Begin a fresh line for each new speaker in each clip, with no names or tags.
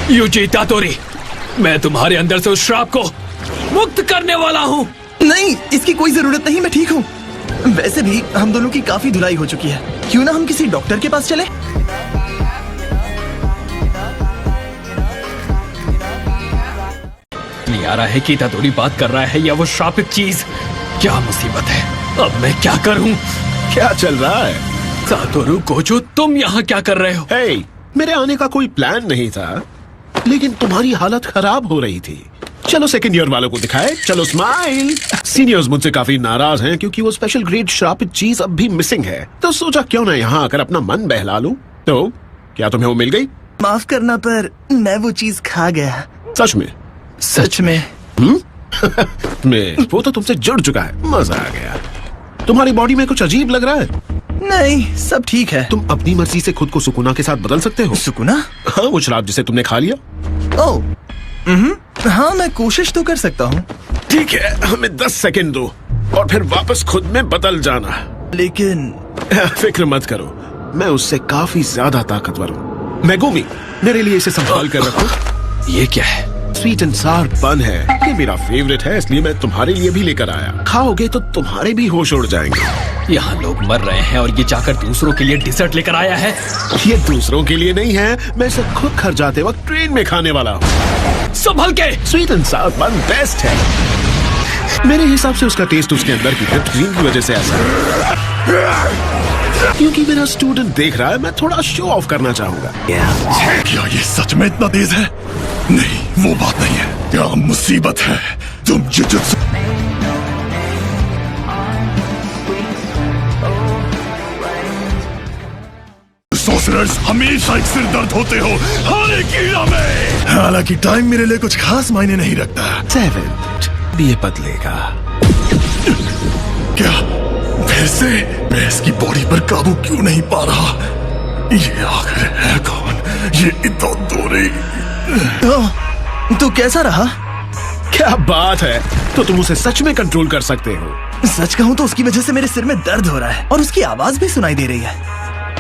UG तातोरी, मैं तुम्हारे अंदर से उस श्राप को मुक्त करने वाला हूँ।
नहीं, इसकी कोई जरूरत नहीं, मैं ठीक हूँ। वैसे भी हम दोनों की काफी धुलाई हो चुकी है, क्यों ना हम किसी डॉक्टर के पास चले?
नहीं आ रहा है कि तातोरी बात कर रहा है या वो श्रापित चीज। क्या मुसीबत है, अब मैं क्या करूँ?
क्या चल रहा है?
सातोरू गोजो, तुम यहाँ क्या कर रहे हो?
हे, मेरे आने का कोई प्लान नहीं था, लेकिन तुम्हारी हालत खराब हो रही थी। चलो सेकंड ईयर वालों को दिखाए। चलो स्माइल। सीनियर्स मुझसे काफी नाराज हैं क्योंकि वो स्पेशल ग्रेड श्रापित चीज अब भी मिसिंग है, तो सोचा क्यों ना यहाँ आकर अपना मन बहला लूं। तो क्या तुम्हें वो मिल गई?
माफ करना, पर मैं वो चीज खा गया।
सच में?
सच में?
वो तो तुमसे जुड़ चुका है, मजा आ गया। तुम्हारी बॉडी में कुछ अजीब लग रहा है?
नहीं, सब ठीक है।
तुम अपनी मर्जी से खुद को सुकुना के साथ बदल सकते हो।
सुकुना?
हाँ, वो शराब जिसे तुमने खा लिया।
ओह, हाँ, मैं कोशिश तो कर सकता हूँ।
ठीक है, हमें 10 सेकंड दो और फिर वापस खुद में बदल जाना।
लेकिन
फिक्र मत करो, मैं उससे काफी ज्यादा ताकतवर हूँ। मेगुमी, मेरे लिए इसे संभाल कर रखो।
ये क्या है?
स्वीट एंड सार बन है, ये मेरा फेवरेट है, इसलिए मैं तुम्हारे लिए भी लेकर आया। खाओगे तो तुम्हारे भी होश उड़ जाएंगे।
यहाँ लोग मर रहे हैं और ये जाकर दूसरों के लिए डिजर्ट लेकर आया है।
ये दूसरों के लिए नहीं है, मैं इसे खुद घर जाते वक्त ट्रेन में खाने वाला हूँ।
संभल के।
स्वीट एंड सार बन बेस्ट है। मेरे हिसाब से उसका टेस्ट उसके अंदर की व्हिप्ड क्रीम की वजह से ऐसा है। क्योंकि मेरा स्टूडेंट देख रहा है, मैं थोड़ा शो ऑफ करना चाहूंगा।
क्या ये सच में इतना तेज है? नहीं, वो बात नहीं है। क्या मुसीबत है? तुम जुजुत्सु सॉर्सरर्स हमेशा एक सिर दर्द होते हो हर एक कीड़ा में। हालांकि टाइम मेरे लिए कुछ खास मायने नहीं रखता।
7 भी ये बदलेगा।
क्या फिर से? मैं इसकी बॉडी पर काबू क्यों नहीं पा रहा? ये आखिर है कौन? ये इतोदोरी।
तो कैसा रहा?
क्या बात है, तो तुम उसे सच में कंट्रोल कर सकते हो।
सच कहूँ तो उसकी वजह से मेरे सिर में दर्द हो रहा है और उसकी आवाज भी सुनाई दे रही है।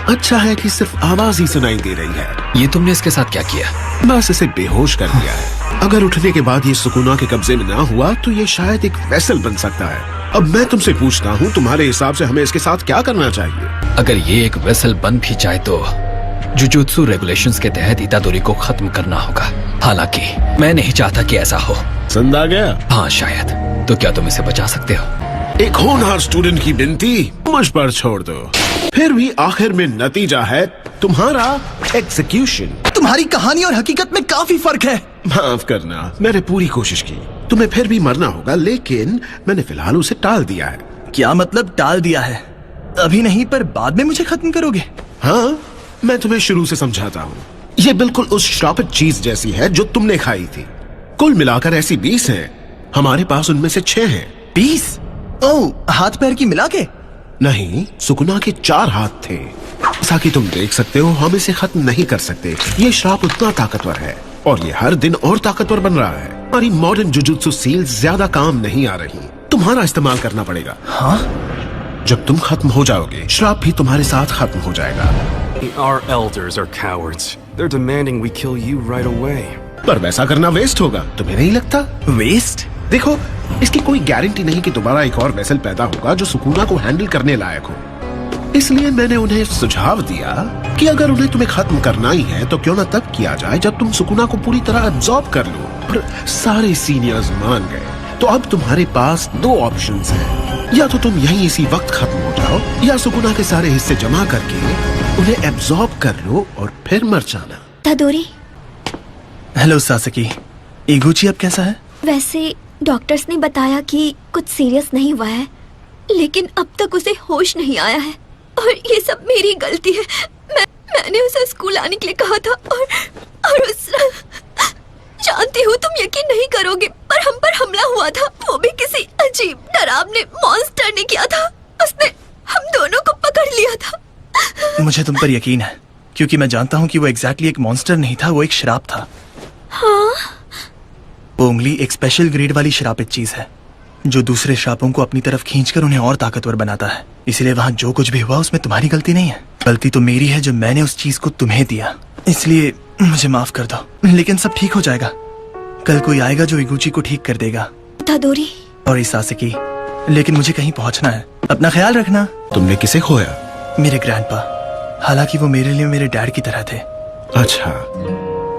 अच्छा है कि सिर्फ आवाज ही सुनाई दे रही है।
ये तुमने इसके साथ क्या किया?
बस इसे बेहोश कर दिया है। अगर उठने के बाद ये सुकुना के कब्जे में ना हुआ तो ये शायद एक वेसल बन सकता है। अब मैं तुमसे पूछता हूँ, तुम्हारे हिसाब से हमें इसके साथ क्या करना चाहिए?
अगर ये एक वेसल बन भी जाए तो जुजुत्सु रेगुलेशंस के तहत इतादोरी को खत्म करना होगा। हालांकि मैं नहीं चाहता कि ऐसा हो।
समझ आ गया?
हाँ शायद। तो क्या तुम इसे बचा सकते हो?
एक होनहार स्टूडेंट की विनती मुझ पर छोड़ दो। फिर भी आखिर में नतीजा है तुम्हारा एग्जीक्यूशन।
तुम्हारी कहानी और हकीकत में काफी फर्क है।
माफ करना, मैंने पूरी कोशिश की। तुम्हें फिर भी मरना होगा, लेकिन मैंने फिलहाल उसे टाल दिया है।
क्या मतलब टाल दिया है? अभी नहीं, पर बाद में मुझे खत्म करोगे?
हाँ, मैं तुम्हें शुरू से समझाता हूँ। ये बिल्कुल उस श्रापित चीज जैसी है जो तुमने खाई थी। कुल मिलाकर ऐसी 20 हैं। हमारे पास उनमें से 6 हैं।
20? ओह, हाथ पैर की मिला के?
नहीं, सुकुना के 4 हाथ थे। जैसा कि तुम देख सकते हो, हम इसे खत्म नहीं कर सकते। ये श्राप उतना ताकतवर है और ये हर दिन और ताकतवर बन रहा है। हमारी मॉडर्न जुजुत्सु सील्स ज्यादा काम नहीं आ रही, तुम्हारा इस्तेमाल करना पड़ेगा।
हाँ?
जब तुम खत्म हो जाओगे, श्राप भी तुम्हारे साथ खत्म हो जाएगा।
Our elders are cowards. They're demanding we kill you right away.
पर वैसा करना वेस्ट होगा, तुम्हें नहीं लगता?
वेस्ट?
देखो, इसकी कोई गारंटी नहीं कि दोबारा एक और वेसल पैदा होगा जो सुकुना को हैंडल करने लायक हो। इसलिए मैंने उन्हें सुझाव दिया कि अगर उन्हें तुम्हें खत्म करना ही है तो क्यों ना तब किया जाए जब तुम सुकुना को पूरी तरह एब्जॉर्ब कर लो। और सारे सीनियर्स मान गए। तो अब तुम्हारे पास 2 ऑप्शंस हैं। या तो तुम यहीं इसी वक्त खत्म हो जाओ, या सुकुना के सारे हिस्से जमा करके उन्हें एब्जॉर्ब कर लो और फिर मर जाना।
तादोरी।
हेलो सासकी, इगुची अब कैसा है?
वैसे डॉक्टर्स ने बताया कि कुछ सीरियस नहीं हुआ है, लेकिन अब तक उसे होश नहीं आया है और ये सब मेरी गलती है। मैंने उसे स्कूल आने के लिए कहा था और उस जानती हूँ तुम यकीन नहीं करोगे, पर हम पर हमला हुआ था। वो भी किसी अजीब डरावने मॉन्स्टर ने किया था। उसने हम दोनों को पकड़ लिया था।
मुझे तुम पर यकीन है, क्योंकि मैं जानता हूँ कि वो एग्जैक्टली एक मॉन्स्टर नहीं था, वो एक श्राप था।
हाँ?
पोंगली एक स्पेशल ग्रेड वाली श्रापित चीज है जो दूसरे श्रापों को अपनी तरफ खींचकर उन्हें और ताकतवर बनाता है। इसलिए वहाँ जो कुछ भी हुआ उसमें तुम्हारी गलती नहीं है। गलती तो मेरी है जो मैंने उस चीज को तुम्हें दिया। इसलिए मुझे माफ कर दो, लेकिन सब ठीक हो जाएगा। कल कोई आएगा जो इगुची को ठीक कर देगा।
इतादोरी,
और इसासेकी, लेकिन मुझे कहीं पहुंचना है। अपना ख्याल रखना।
तुमने किसे खोया?
मेरे ग्रैंडपा, हालांकि वो मेरे लिए मेरे डैड की तरह थे।
अच्छा,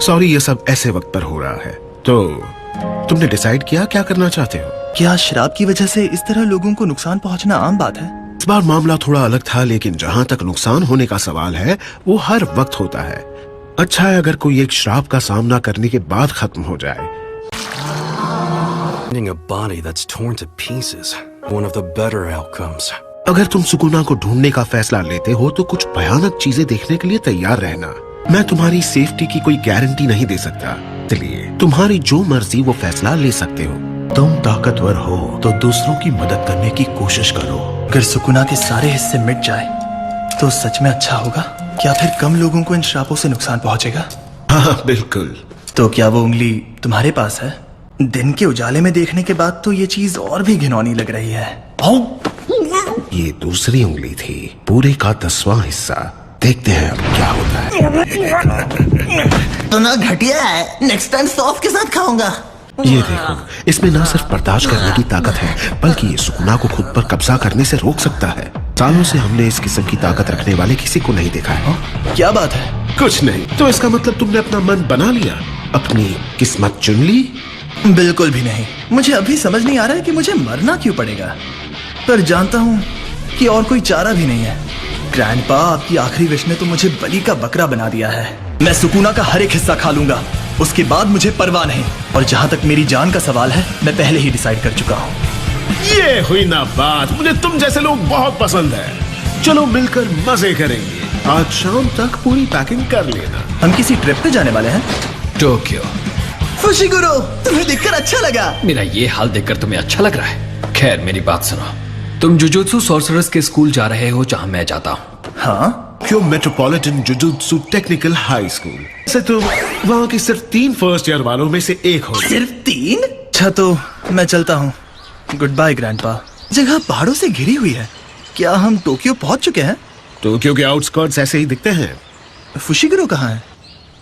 सॉरी, ये सब ऐसे वक्त पर हो रहा है। तो तुमने डिसाइड किया क्या करना चाहते हो?
क्या शराब की वजह से इस तरह लोगों को नुकसान पहुंचना आम बात है?
इस बार मामला थोड़ा अलग था, लेकिन जहां तक नुकसान होने का सवाल है वो हर वक्त होता है। अच्छा है अगर कोई एक श्राप का सामना करने के बाद खत्म हो जाए।
Finding a body that's torn to pieces, one of the better outcomes.
अगर तुम सुकुना को ढूंढने का फैसला लेते हो तो कुछ भयानक चीजें देखने के लिए तैयार रहना। मैं तुम्हारी सेफ्टी की कोई गारंटी नहीं दे सकता, इसलिए तुम्हारी जो मर्जी वो फैसला ले सकते हो।
तुम ताकतवर हो तो दूसरों की मदद करने की कोशिश करो। अगर सुकुना के सारे हिस्से मिट जाए तो सच में अच्छा होगा। क्या फिर कम लोगों को इन श्रापों से नुकसान पहुंचेगा?
हाँ बिल्कुल।
तो क्या वो उंगली तुम्हारे पास है? दिन के उजाले में देखने के बाद तो ये चीज और भी घिनौनी लग रही है।
ये दूसरी उंगली थी, पूरे का 10वां हिस्सा। देखते हैं अब क्या होता है।
तो ना घटिया है, नेक्स्ट टाइम सॉफ्ट के साथ खाऊंगा।
ये देखो, इसमें ना सिर्फ बर्दाश्त करने की ताकत है, बल्कि ये सुकुना को खुद पर कब्जा करने से रोक सकता है। सालों से हमने इस किस्म की ताकत रखने वाले किसी को नहीं देखा है।
क्या बात है?
कुछ नहीं। तो इसका मतलब तुमने अपना मन बना लिया, अपनी किस्मत चुन ली?
बिल्कुल भी नहीं। मुझे अभी समझ नहीं आ रहा है कि मुझे मरना क्यों पड़ेगा, पर जानता हूँ कि और कोई चारा भी नहीं है। ग्रैंडपा, आपकी आखिरी विश ने तो मुझे बलि का बकरा बना दिया है। मैं सुकुना का हर एक हिस्सा खा लूंगा, उसके बाद मुझे परवाह नहीं। और जहाँ तक मेरी जान का सवाल है, मैं पहले ही डिसाइड कर चुका हूँ।
ये हुई ना बात। मुझे तुम जैसे लोग बहुत पसंद है। चलो मिलकर मजे करेंगे। आज शाम तक पूरी पैकिंग कर लेना।
हम किसी ट्रिप पे जाने वाले हैं।
टोक्यो।
फुशिगुरो, तुम्हें देखकर अच्छा लगा।
मेरा ये हाल देखकर तुम्हें अच्छा लग रहा है? खैर मेरी बात सुनो, तुम जुजुत्सु सॉर्सरर्स के स्कूल जा रहे हो जहाँ मैं जाता हूँ।
हाँ,
क्यों metropolitan jujutsu technical high school से तुम वहाँ के सिर्फ 3 फर्स्ट ईयर वालों में से एक हो।
सिर्फ 3? अच्छा तो मैं चलता हूँ। Goodbye grandpa. जगह पहाड़ों से घिरी हुई है। क्या हम टोक्यो पहुंच चुके हैं?
टोक्यो के आउटस्कर्ट्स ऐसे ही दिखते हैं।
फुशिगुरो कहाँ है?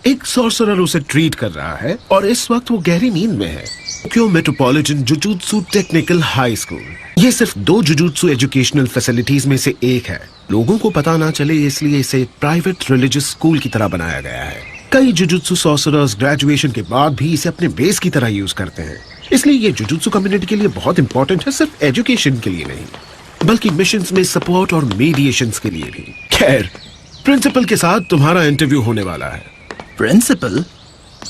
एक सॉर्सरर उसे ट्रीट कर रहा है और इस वक्त वो गहरी नींद में है। Tokyo metropolitan jujutsu technical high school ये सिर्फ 2 जुजुत्सु एजुकेशनल फैसिलिटीज में से एक है। लोगों को पता ना चले इसलिए इसे प्राइवेट रिलीजियस स्कूल की तरह बनाया गया है। कई जुजुत्सु सॉर्सरर्स ग्रेजुएशन के बाद भी इसे अपने बेस की तरह यूज करते हैं। इसलिए ये जुजुत्सु कम्युनिटी के लिए बहुत इंपॉर्टेंट है, सिर्फ एजुकेशन के लिए नहीं बल्कि मिशंस में सपोर्ट और मीडिएशंस के लिए भी। खैर, प्रिंसिपल के साथ तुम्हारा इंटरव्यू होने वाला है।
प्रिंसिपल?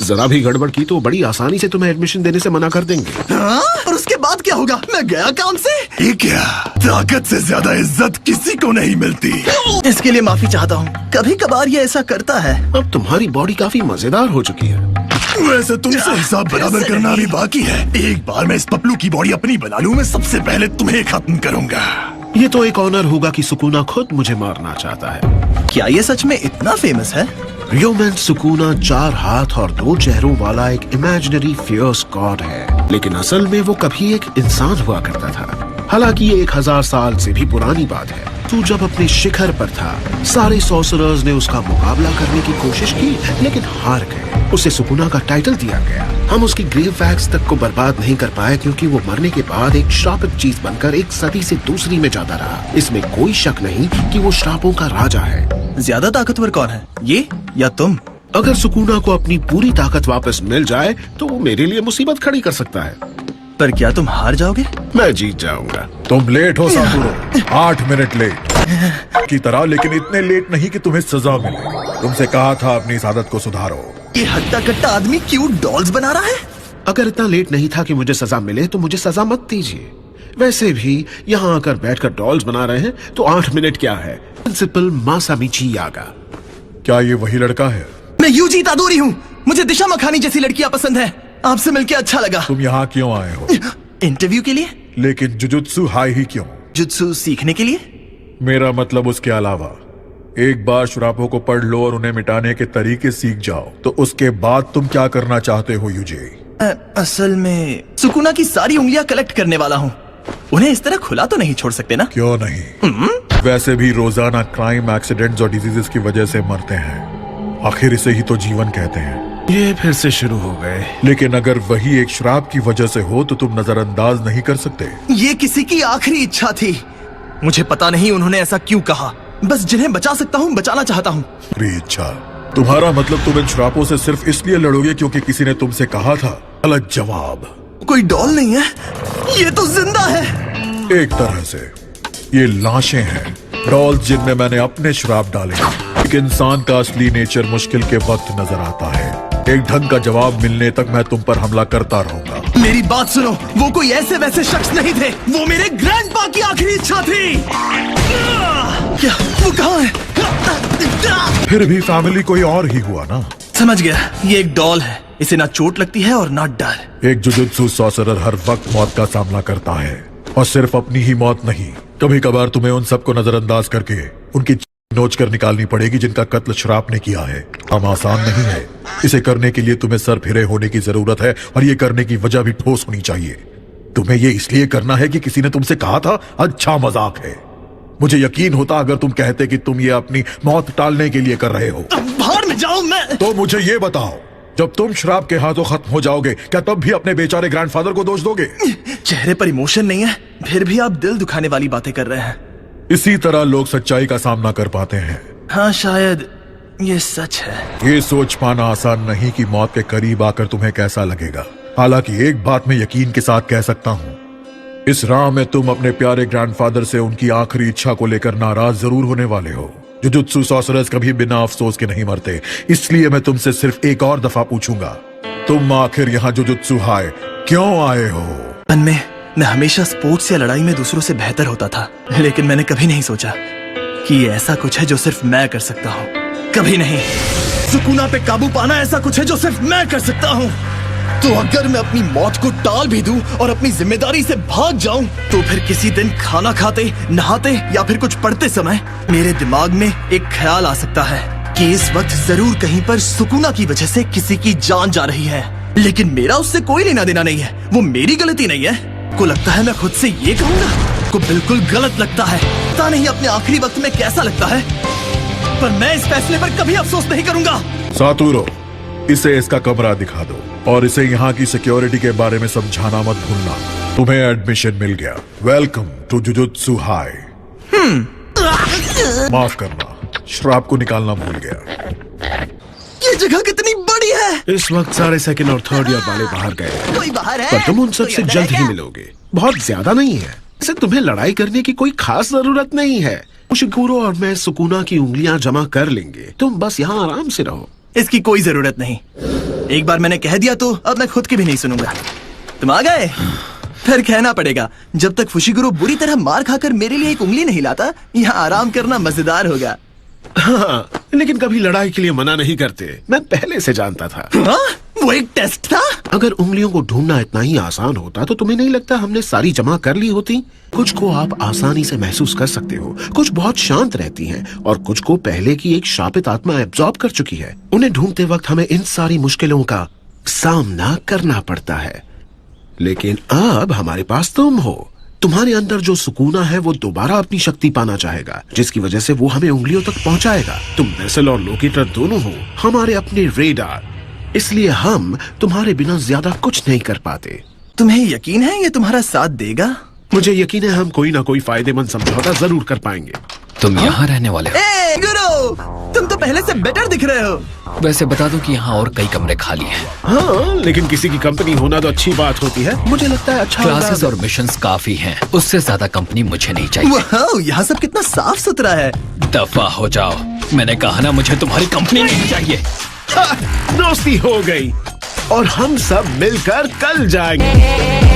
जरा भी गड़बड़ की तो बड़ी आसानी से तुम्हें एडमिशन देने से मना कर देंगे।
हाँ? और उसके बाद क्या होगा? मैं गया काम से।
ये क्या, ताकत से ज्यादा इज्जत किसी को नहीं मिलती।
इसके लिए माफी चाहता हूँ। कभी कभार ये ऐसा करता है।
अब तुम्हारी बॉडी काफी मजेदार हो चुकी है।
वैसे तुमसे हिसाब बराबर करना भी बाकी है। एक बार मैं इस पपलू की बॉडी अपनी बना लूं, मैं सबसे पहले तुम्हें खत्म करूंगा।
ये तो एक ऑनर होगा कि सुकुना खुद मुझे मारना चाहता है।
क्या ये सच में इतना फेमस है?
रियोमेन सुकुना 4 हाथ और 2 चेहरों वाला एक इमेजिनरी फियर्स गॉड है, लेकिन असल में वो कभी एक इंसान हुआ करता था। हालांकि ये 1000 साल से भी पुरानी बात है। तू जब अपने शिखर पर था, सारे सॉर्सरर्स ने उसका मुकाबला करने की कोशिश की, लेकिन हार गए। उसे सुकुना का टाइटल दिया गया। हम उसकी ग्रेव वैक्स तक को बर्बाद नहीं कर पाए क्योंकि वो मरने के बाद एक श्रापित चीज बनकर एक सदी से दूसरी में जाता रहा। इसमें कोई शक नहीं कि वो श्रापों का राजा है।
ज्यादा ताकतवर कौन है, ये या तुम?
अगर सुकुना को अपनी पूरी ताकत वापस मिल जाए तो वो मेरे लिए मुसीबत खड़ी कर सकता है।
पर क्या तुम हार जाओगे?
मैं जीत जाऊंगा।
तुम लेट हो साकुरो, 8 मिनट लेट की तरह, लेकिन इतने लेट नहीं कि तुम्हें सजा मिले। तुमसे कहा था अपनी इस आदत को सुधारो।
ये हट्टा कट्टा आदमी क्यूट डॉल्स बना रहा है।
अगर इतना लेट नहीं था कि मुझे सजा मिले तो मुझे सजा मत दीजिए। वैसे भी यहाँ आकर बैठकर डॉल्स बना रहे हैं तो 8 मिनट क्या है। प्रिंसिपल मासामिची यागा।
क्या ये वही लड़का है?
मैं यूजी इतादोरी हूँ। मुझे दिशा मखानी जैसी लड़कियां पसंद है। आपसे मिलके अच्छा लगा।
तुम यहाँ क्यों आए हो?
इंटरव्यू के लिए।
लेकिन जुजुत्सु हाई ही क्यों?
जुत्सु सीखने के लिए।
मेरा मतलब उसके अलावा। एक बार श्रापों को पढ़ लो और उन्हें मिटाने के तरीके सीख जाओ, तो उसके बाद तुम क्या करना चाहते हो यूजी?
असल में सुकुना की सारी उंगलियां कलेक्ट करने वाला हूँ। उन्हें इस तरह खुला तो नहीं छोड़ सकते ना?
क्यों नहीं? वैसे भी रोजाना क्राइम, एक्सीडेंट्स और डिजीजेस की वजह से मरते हैं। आखिर इसे ही तो जीवन कहते हैं।
ये फिर से शुरू हो गए।
लेकिन अगर वही एक श्राप की वजह से हो तो तुम नजरअंदाज नहीं कर सकते।
ये किसी की आखिरी इच्छा थी। मुझे पता नहीं उन्होंने ऐसा क्यों कहा। बस जिन्हें बचा सकता हूँ बचाना चाहता हूँ।
आखिरी इच्छा। तुम्हारा मतलब तुम इन श्रापों से सिर्फ इसलिए लड़ोगे क्योंकि किसी ने तुमसे कहा था? गलत जवाब।
कोई डॉल नहीं है, ये तो जिंदा है।
एक तरह से ये लाशें हैं, डॉल्स जिनमें मैंने अपने श्राप डाले। एक इंसान का असली नेचर मुश्किल के वक्त नजर आता है। एक ढंग का जवाब मिलने तक मैं तुम पर हमला करता रहूंगा।
मेरी बात सुनो, वो कोई ऐसे वैसे शख्स नहीं थे। वो मेरे ग्रैंडपा की आखिरी इच्छा थी। क्या वो कहाँ है?
फिर भी फैमिली कोई और ही हुआ ना।
समझ गया, ये एक डॉल है। इसे ना चोट लगती है और ना डर।
एक जुजुत्सु सॉर्सरर हर वक्त मौत का सामना करता है, और सिर्फ अपनी ही मौत नहीं, कभी कभार तुम्हें उन सबको नजरअंदाज करके उनकी नोच कर निकालनी पड़ेगी जिनका कत्ल श्राप ने किया है। काम आसान नहीं है। इसे करने के लिए तुम्हें सर फिरे होने की जरूरत है, और ये करने की वजह भी ठोस होनी चाहिए। तुम्हें ये इसलिए करना है कि किसी ने तुमसे कहा था? अच्छा मजाक है। मुझे यकीन होता अगर तुम कहते कि तुम ये अपनी मौत टालने के लिए कर रहे हो।
बाहर में जाऊं मैं।
तो मुझे ये बताओ, जब तुम श्राप के हाथों खत्म हो जाओगे, क्या तब भी अपने बेचारे ग्रैंडफादर को दोष दोगे?
चेहरे पर इमोशन नहीं है, फिर भी आप दिल दुखाने वाली बातें कर रहे हैं।
इसी तरह लोग सच्चाई का सामना कर पाते हैं।
हाँ, शायद ये सच है।
ये सोच पाना आसान नहीं कि मौत के करीब आकर तुम्हें कैसा लगेगा। हालांकि एक बात मैं यकीन के साथ कह सकता हूँ, इस राह में तुम अपने प्यारे ग्रैंडफादर से उनकी आखिरी इच्छा को लेकर नाराज जरूर होने वाले हो। जुजुत्सु सॉर्सरर्स कभी बिना अफसोस के नहीं मरते, इसलिए मैं तुमसे सिर्फ एक और दफा पूछूंगा, तुम आखिर यहाँ जुजुत्सु हाय क्यों आए हो?
मन में मैं हमेशा स्पोर्ट्स या लड़ाई में दूसरों से बेहतर होता था, लेकिन मैंने कभी नहीं सोचा कि ये ऐसा कुछ है जो सिर्फ मैं कर सकता हूँ। कभी नहीं। सुकूना पे काबू पाना ऐसा कुछ है जो सिर्फ मैं कर सकता हूँ। तो अगर मैं अपनी मौत को टाल भी दूं और अपनी जिम्मेदारी से भाग जाऊं, तो फिर किसी दिन खाना खाते, नहाते या फिर कुछ पढ़ते समय मेरे दिमाग में एक ख्याल आ सकता है कि इस वक्त जरूर कहीं पर सुकूना की वजह से किसी की जान जा रही है, लेकिन मेरा उससे कोई लेना देना नहीं है। वो मेरी गलती नहीं है। को लगता है मैं खुद से ये कहूंगा, को बिल्कुल गलत लगता है। पता नहीं अपने आखिरी वक्त में कैसा लगता है, पर मैं इस फैसले पर कभी अफसोस नहीं करूंगा।
सातुरो, इसे इसका कमरा दिखा दो और इसे यहाँ की सिक्योरिटी के बारे में समझाना मत भूलना। तुम्हें एडमिशन मिल गया। Welcome to Jujutsu High. माफ करना, श्राप को निकालना भूल गया।
ये जगह कितनी बड़ी है।
इस वक्त सारे सेकंड और थर्ड ईयर वाले बाहर गए,
कोई बाहर है?
पर तुम उन सबसे
कोई अंदर
जल्द
है
ही
क्या?
मिलोगे। बहुत ज्यादा नहीं है, इसे तुम्हें लड़ाई करने की कोई खास जरूरत नहीं है। शिकुरो और मैं सुकूना की उंगलियां जमा कर लेंगे, तुम बस यहाँ आराम से रहो।
इसकी कोई जरूरत नहीं। एक बार मैंने कह दिया तो अब मैं खुद की भी नहीं सुनूंगा। तुम आ गए, फिर कहना पड़ेगा। जब तक फुशिगुरु बुरी तरह मार खाकर मेरे लिए एक उंगली नहीं लाता, यहाँ आराम करना मजेदार होगा।
हाँ, लेकिन कभी लड़ाई के लिए मना नहीं करते, मैं पहले से जानता था।
हाँ? वो एक टेस्ट था?
अगर उंगलियों को ढूंढना इतना ही आसान होता तो तुम्हें नहीं लगता हमने सारी जमा कर ली होती? कुछ को आप आसानी से महसूस कर सकते हो, कुछ बहुत शांत रहती हैं, और कुछ को पहले की एक शापित आत्मा एब्जॉर्ब कर चुकी है। उन्हें ढूंढते वक्त हमें इन सारी मुश्किलों का सामना करना पड़ता है, लेकिन अब हमारे पास तुम हो। तुम्हारे अंदर जो सुकूना है वो दोबारा अपनी शक्ति पाना चाहेगा, जिसकी वजह से वो हमें उंगलियों तक पहुंचाएगा। तुम वेसल और लोकेटर दोनों हो हमारे अपने रेडार, इसलिए हम तुम्हारे बिना ज्यादा कुछ नहीं कर पाते।
तुम्हें यकीन है ये तुम्हारा साथ देगा?
मुझे यकीन है हम कोई ना कोई फायदेमंद समझौता जरूर कर पाएंगे।
तुम यहाँ रहने वाले हो?
ए गुरु, तुम तो पहले से बेटर दिख रहे हो।
वैसे बता दूं कि यहाँ और कई कमरे खाली हैं।
हाँ, लेकिन किसी की कंपनी होना तो अच्छी बात होती है। मुझे लगता है अच्छा
क्लासेस और मिशंस काफी हैं, उससे ज्यादा कंपनी मुझे नहीं चाहिए।
वाह, यहाँ सब कितना साफ सुथरा है।
दफा हो जाओ, मैंने कहा ना मुझे तुम्हारी कंपनी नहीं चाहिए।
दोस्ती हो गई और हम सब मिलकर कल जाएंगे।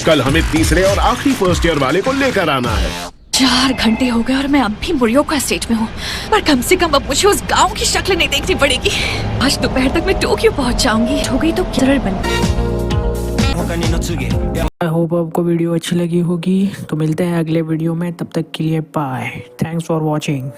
कल हमें तीसरे और आखिरी फर्स्ट ईयर वाले को लेकर आना है।
4 घंटे हो गए और मैं अब भी मुरियोका स्टेट में हूँ, पर कम से कम अब मुझे उस गांव की शक्ल नहीं देखनी पड़ेगी। आज दोपहर तक मैं टोक्यो पहुँच जाऊंगी। हो गई तो सरल बन।
आई होप आपको वीडियो अच्छी लगी होगी, तो मिलते हैं अगले वीडियो में। तब तक के लिए बाय। Thanks for watching.